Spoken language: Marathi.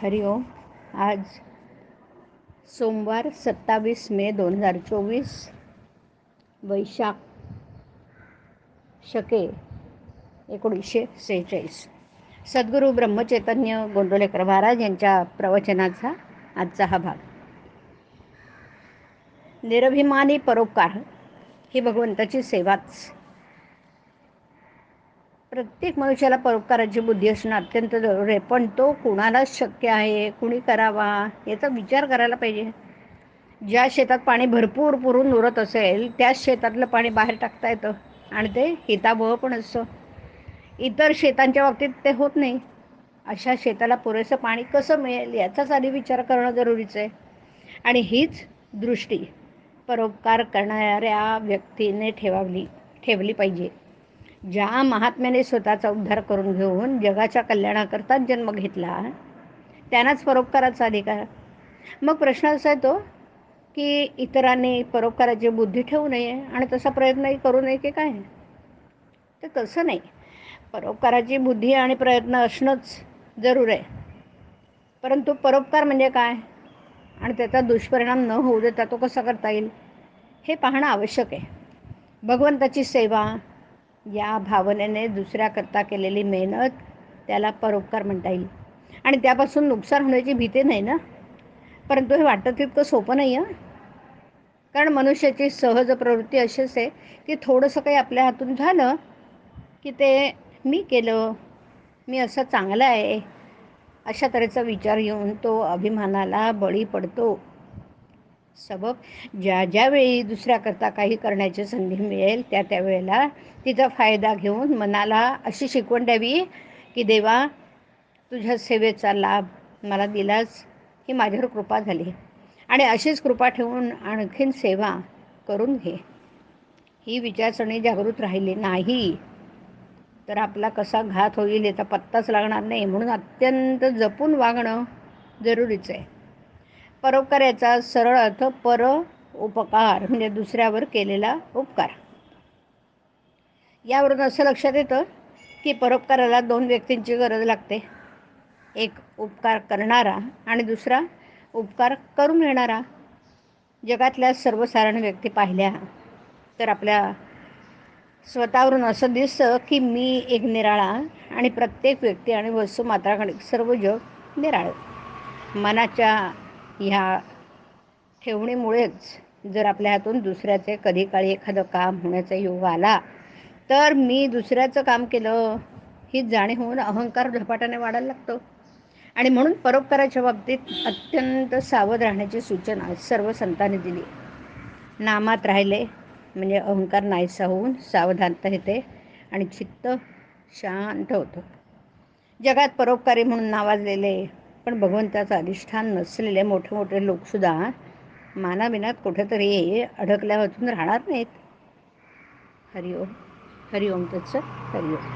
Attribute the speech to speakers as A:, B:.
A: हरिओम. आज सोमवार 27 मे 2024 वैशाख शके 1946. सद्गुरू ब्रह्मचैतन्य गोंडोलेकर महाराज यांच्या प्रवचनाचा आजचा हा भाग. निरभिमानी परोपकार ही भगवंताची सेवाच. प्रत्येक मनुष्याला परोपकाराची बुद्धी असणं अत्यंत जरूर आहे, पण तो कुणालाच शक्य आहे, कुणी करावा याचा विचार करायला पाहिजे. ज्या शेतात पाणी भरपूर पुरून उरत असेल त्याच शेतातलं पाणी बाहेर टाकता येतं आणि ते हितावह पण असतं. इतर शेतांच्या बाबतीत ते होत नाही. अशा शेताला पुरेसं पाणी कसं मिळेल याचाच आधी विचार करणं जरुरीचं आहे. आणि हीच दृष्टी परोपकार करणाऱ्या व्यक्तीने ठेवली पाहिजे. ज्या महात्म्याने स्वतःचा उद्धार करून घेऊन जगाच्या कल्याणाकरता जन्म घेतला त्यांनाच परोपकाराचा अधिकार. मग प्रश्न असा येतो की इतरांनी परोपकाराची बुद्धी ठेवू नये आणि तसा प्रयत्नही करू नये की काय? तर तसं नाही. परोपकाराची बुद्धी आणि प्रयत्न असणंच जरूर आहे, परंतु परोपकार म्हणजे काय आणि त्याचा दुष्परिणाम न होऊ देता तो कसा करता येईल हे पाहणं आवश्यक आहे. भगवंताची सेवा या भावनेने दुसऱ्याकरता केलेली मेहनत त्याला परोपकार म्हणता येईल. आणि त्यापासून नुकसान होण्याची भीती नाही ना. परंतु हे वाटतं तितकं सोपं नाही आहे. कारण मनुष्याची सहज प्रवृत्ती अशीच आहे की थोडंसं काही आपल्या हातून झालं की ते मी केलं, मी असं चांगलं आहे अशा तऱ्हेचा विचार येऊन तो अभिमानाला बळी पडतो. सबब ज्या वेळी दुसऱ्याकरता काही करण्याची संधी मिळेल त्यावेळेला तिचा फायदा घेऊन मनाला अशी शिकवण द्यावी की देवा, तुझ्या सेवेचा लाभ मला दिलास, ही माझ्यावर कृपा झाली आणि अशीच कृपा ठेवून आणखीन सेवा करून घे. ही विचारसरणी जागृत राहिली नाही तर आपला कसा घात होईल याचा पत्ताच लागणार नाही. म्हणून अत्यंत जपून वागणं जरुरीचं आहे. परोपकार याचा सरळ अर्थ उपकार म्हणजे दुसऱ्यावर केलेला उपकार. यावरून असं लक्षात येतं की परोपकाराला दोन व्यक्तींची गरज लागते. एक उपकार करणारा आणि दुसरा उपकार करून घेणारा. जगातल्या सर्वसाधारण व्यक्ती पाहिल्या तर आपल्या स्वतःवरून असं दिसतं की मी एक निराळा आणि प्रत्येक व्यक्ती आणि वस्तू मात्राकडे सर्व जग निराळं. मनाच्या ह्या ठेवणीमुळेच जर आपल्या हातून दुसऱ्याचे कधी काळी एखादं काम होण्याचा योग आला तर मी दुसऱ्याचं काम केलं ही जाणीव होऊन अहंकार झपाट्याने वाढायला लागतो. आणि म्हणून परोपकाराच्या बाबतीत अत्यंत सावध राहण्याची सूचना सर्व संतांनी दिली. नामात राहिले म्हणजे अहंकार नाहीसा होऊन सावधानता येते आणि चित्त शांत होतं. जगात परोपकारी म्हणून नावाजलेले पण भगवंताचं अधिष्ठान नसलेले मोठे मोठे लोकसुद्धा मानाबिनात कुठेतरी अडकल्या वाचून राहणार नाहीत. हरिओम. हरिओम तत्सत. हरिओम.